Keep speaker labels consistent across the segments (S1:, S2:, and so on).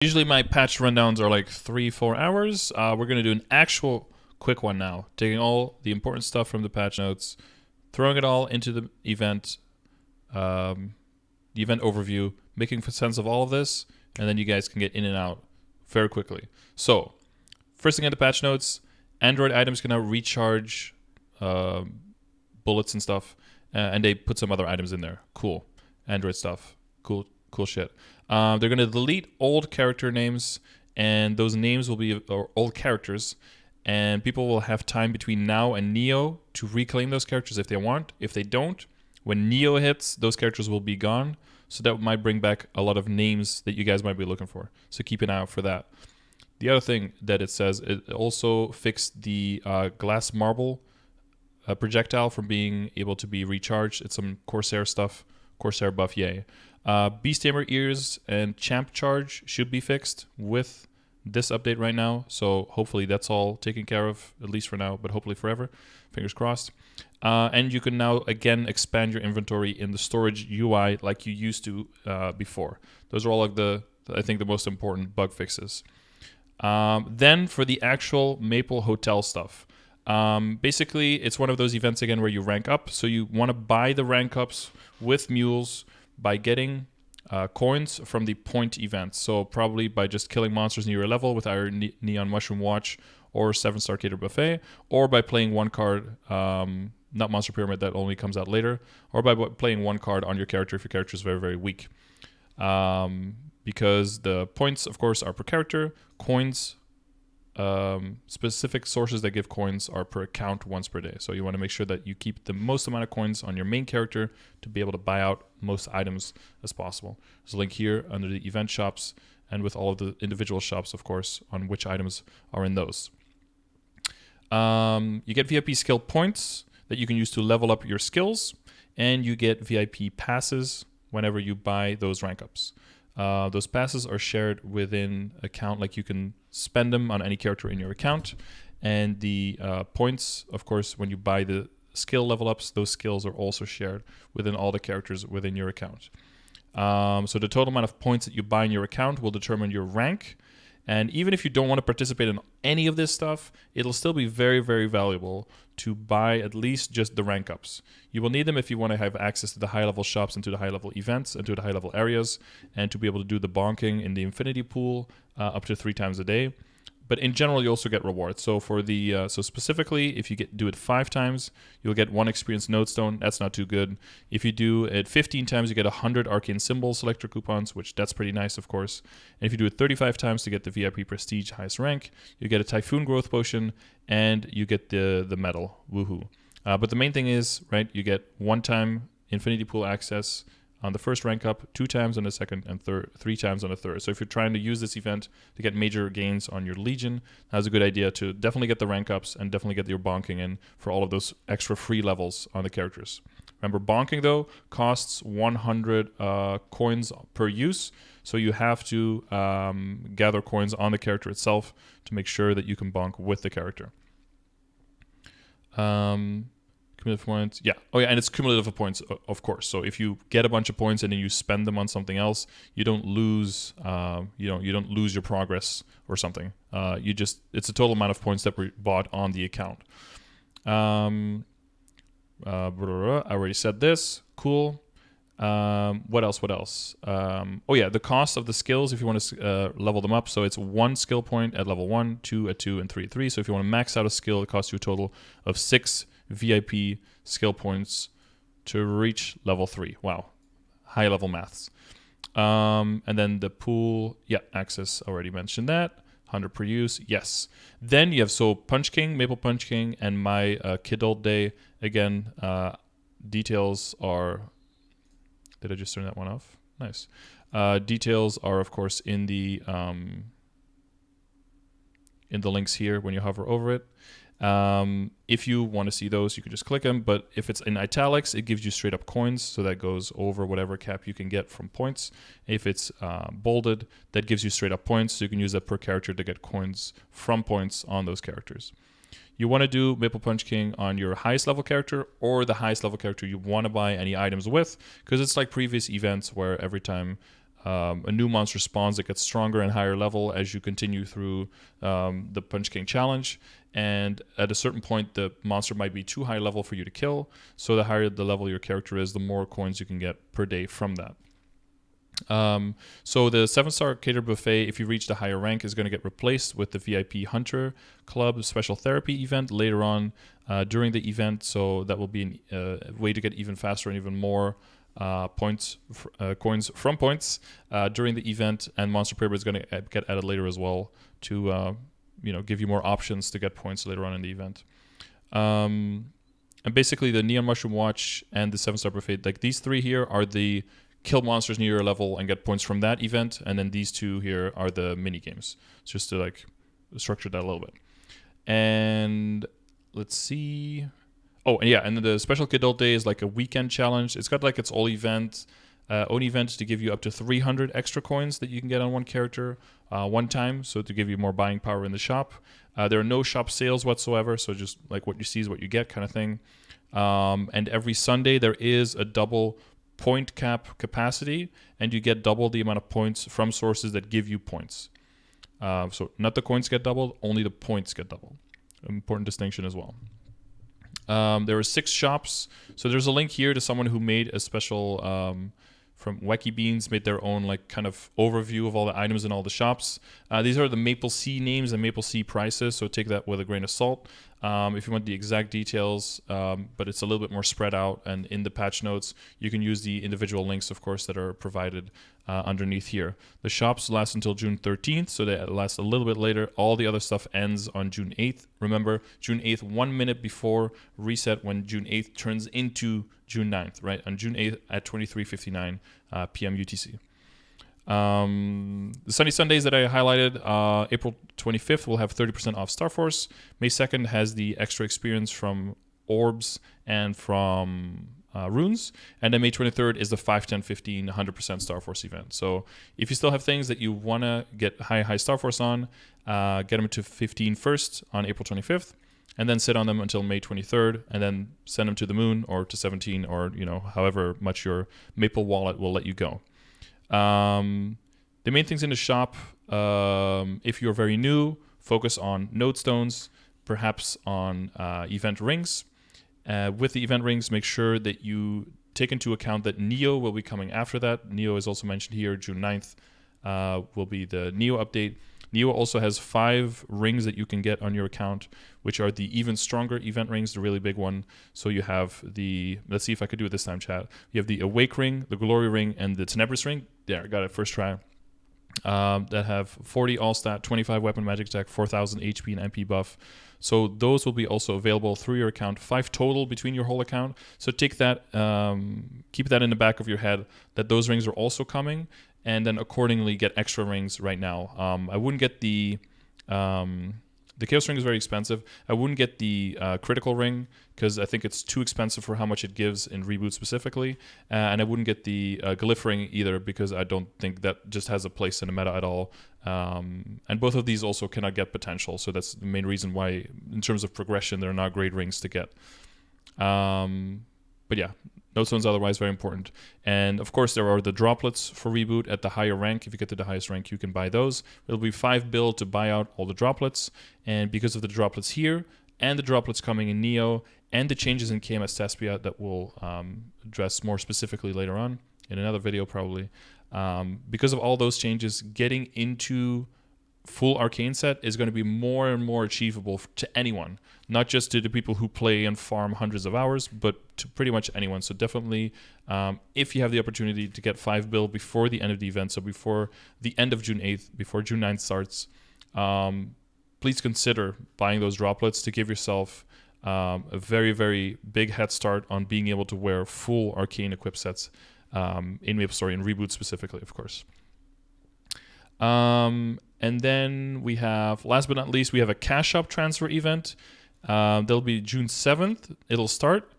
S1: Usually my patch rundowns are like 3-4 hours. We're going to do an actual quick one now, taking all the important stuff from the patch notes, throwing it all into the event overview, making sense of all of this, and then you guys can get in and out very quickly. So, first thing in the patch notes, Android items can now recharge bullets and stuff, and they put some other items in there. Cool. Android stuff. Cool shit. They're going to delete old character names, and those names will be old characters, and people will have time between now and Neo to reclaim those characters if they want. If they don't, when Neo hits, those characters will be gone, so that might bring back a lot of names that you guys might be looking for. So keep an eye out for that. The other thing that it says, it also fixed the glass marble projectile from being able to be recharged. It's some Corsair stuff, Corsair buff, yay. Beast Tamer ears and champ charge should be fixed with this update right now, so hopefully that's all taken care of, at least for now, but hopefully forever. Fingers crossed. And you can now again expand your inventory in the storage UI like you used to before. Those are all like I think the most important bug fixes. Then for the actual Maple Hotel stuff. Basically, it's one of those events again where you rank up. So you want to buy the rank ups with mules by getting coins from the point events. So probably by just killing monsters near your level with either Neon Mushroom Watch or 7-Star Cater Buffet, or by playing one card, not Monster Pyramid, that only comes out later, or by playing one card on your character if your character is very, very weak. Because the points, of course, are per character. Coins, specific sources that give coins are per account once per day. So you want to make sure that you keep the most amount of coins on your main character to be able to buy out most items as possible. There's a link here under the event shops and with all of the individual shops, of course, on which items are in those. You get VIP skill points that you can use to level up your skills, and you get VIP passes whenever you buy those rank ups. Those passes are shared within account, like you can spend them on any character in your account. And the points, of course, when you buy the skill level ups, those skills are also shared within all the characters within your account. So the total amount of points that you buy in your account will determine your rank. And even if you don't want to participate in any of this stuff, it'll still be very, very valuable to buy at least just the rank ups. You will need them if you want to have access to the high level shops and to the high level events and to the high level areas, and to be able to do the bonking in the infinity pool up to 3 times a day. But in general, you also get rewards. So for the so specifically, if you do it 5 times, you'll get 1 experience nodestone. That's not too good. If you do it 15 times, you get 100 arcane symbol selector coupons, which that's pretty nice, of course. And if you do it 35 times to get the VIP prestige highest rank, you get a typhoon growth potion and you get the medal. Woohoo! But the main thing is, right, you get 1 time infinity pool access on the first rank up, 2 times on the second, and 3 times on the third. So if you're trying to use this event to get major gains on your Legion, that's a good idea to definitely get the rank ups and definitely get your bonking in for all of those extra free levels on the characters. Remember, bonking, though, costs 100 coins per use, so you have to gather coins on the character itself to make sure that you can bonk with the character. Cumulative points, yeah. Oh yeah, and it's cumulative points, of course. So if you get a bunch of points and then you spend them on something else, you don't lose, you don't lose your progress or something. It's a total amount of points that were bought on the account. I already said this. Cool. What else? Oh yeah, the cost of the skills if you want to level them up. So it's 1 skill point at level 1, 2 at 2, and 3 at 3. So if you want to max out a skill, it costs you a total of 6 VIP skill points to reach level 3. Wow, high level maths. And then the pool, yeah, access, already mentioned that. 100 per use, yes. Then you have Punch King, Maple Punch King, and my Kid Old Day. Again, details are. Did I just turn that one off? Nice. Details are, of course, in the links here when you hover over it. If you want to see those, you can just click them. But if it's in italics, it gives you straight up coins. So that goes over whatever cap you can get from points. If it's bolded, that gives you straight up points. So you can use that per character to get coins from points on those characters. You want to do Maple Punch King on your highest level character or the highest level character you want to buy any items with, because it's like previous events where every time a new monster spawns that gets stronger and higher level as you continue through the Punch King challenge. And at a certain point, the monster might be too high level for you to kill. So the higher the level your character is, the more coins you can get per day from that. So the 7-star Cater Buffet, if you reach the higher rank, is going to get replaced with the VIP Hunter Club Special Therapy event later on during the event. So that will be a way to get even faster and even more coins from points during the event. And Monster Pyramid is going to get added later as well to give you more options to get points later on in the event. And basically the Neon Mushroom Watch and the 7-star Buffet, like these three here are the kill monsters near your level and get points from that event, and then these two here are the mini games. It's just to like structure that a little bit. And let's see. Oh, and yeah, and then the Special Kidult Day is like a weekend challenge. It's got like its own event to give you up to 300 extra coins that you can get on one character one time, so to give you more buying power in the shop. There are no shop sales whatsoever, so just like what you see is what you get kind of thing. And every Sunday there is a double point cap capacity, and you get double the amount of points from sources that give you points. So not the coins get doubled, only the points get doubled. Important distinction as well. There are 6 shops. So there's a link here to someone who made a special from Wacky Beans, made their own like kind of overview of all the items in all the shops. These are the Maple Sea names and Maple Sea prices, so take that with a grain of salt if you want the exact details, but it's a little bit more spread out, and in the patch notes you can use the individual links, of course, that are provided underneath here. The shops last until June 13th, so they last a little bit later. All the other stuff ends on June 8th. Remember, June 8th, 1 minute before reset, when June 8th turns into June 9th, right? On June 8th at 23:59 p.m. UTC. The Sunny Sundays that I highlighted, April 25th will have 30% off Star Force. May 2nd has the extra experience from Orbs and from Runes. And then May 23rd is the 5, 10, 15, 100% Star Force event. So if you still have things that you want to get high Star Force on, get them to 15 first on April 25th. And then sit on them until May 23rd, and then send them to the moon or to 17, or however much your Maple wallet will let you go. The main things in the shop, if you're very new, focus on node stones, perhaps on event rings. With the event rings, make sure that you take into account that Neo will be coming after that. Neo is also mentioned here. June 9th will be the Neo update. Neo also has 5 rings that you can get on your account, which are the even stronger event rings, the really big one. So you have the, let's see if I could do it this time, chat. You have the Awake ring, the Glory ring, and the Tenebris ring. There, got it first try. That have 40 all stat, 25 weapon magic attack, 4,000 HP and MP buff. So those will be also available through your account, 5 total between your whole account. So take that, keep that in the back of your head, that those rings are also coming, and then accordingly get extra rings right now. I wouldn't get the Chaos ring is very expensive. I wouldn't get the critical ring because I think it's too expensive for how much it gives in Reboot specifically. And I wouldn't get the Glyph ring either because I don't think that just has a place in the meta at all. And both of these also cannot get potential. So that's the main reason why, in terms of progression, they're not great rings to get. But yeah, node stones otherwise very important. And of course, there are the droplets for Reboot at the higher rank. If you get to the highest rank, you can buy those. It'll be 5 bill to buy out all the droplets. And because of the droplets here, and the droplets coming in Neo, and the changes in KMS Tespia that we'll address more specifically later on in another video probably, because of all those changes, getting into full arcane set is going to be more and more achievable to anyone, not just to the people who play and farm hundreds of hours, but to pretty much anyone. So definitely, if you have the opportunity to get 5 bill before the end of the event, so before the end of June 8th, before June 9th starts, please consider buying those droplets to give yourself a very, very big head start on being able to wear full arcane equipped sets in MapleStory and Reboot specifically, of course. And then we have, last but not least, we have a Cashup transfer event. That'll be June 7th. It'll start,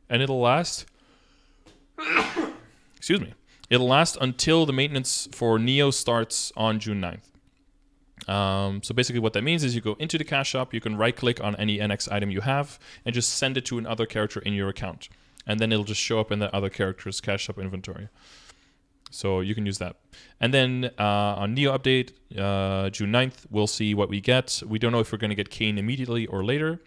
S1: and it'll last. Excuse me. It'll last until the maintenance for Neo starts on June 9th. So basically what that means is you go into the Cashup, you can right-click on any NX item you have, and just send it to another character in your account. And then it'll just show up in that other character's Cashup inventory. So you can use that. And then on Neo update, June 9th, we'll see what we get. We don't know if we're going to get Kane immediately or later.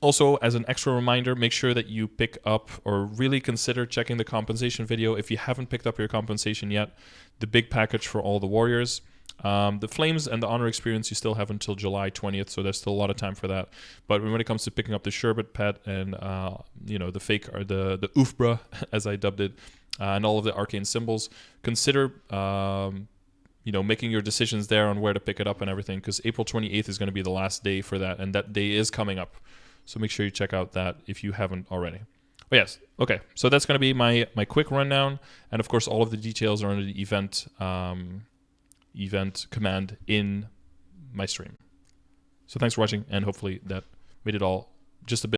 S1: Also, as an extra reminder, make sure that you pick up or really consider checking the compensation video if you haven't picked up your compensation yet. The big package for all the warriors. The Flames and the Honor experience you still have until July 20th, so there's still a lot of time for that. But when it comes to picking up the Sherbet pet and the fake or the Oofbra, as I dubbed it, and all of the arcane symbols, consider making your decisions there on where to pick it up and everything, because April 28th is going to be the last day for that, and that day is coming up. So make sure you check out that if you haven't already. But yes, okay. So that's going to be my quick rundown, and of course all of the details are under the event command in my stream. So thanks for watching, and hopefully that made it all just a bit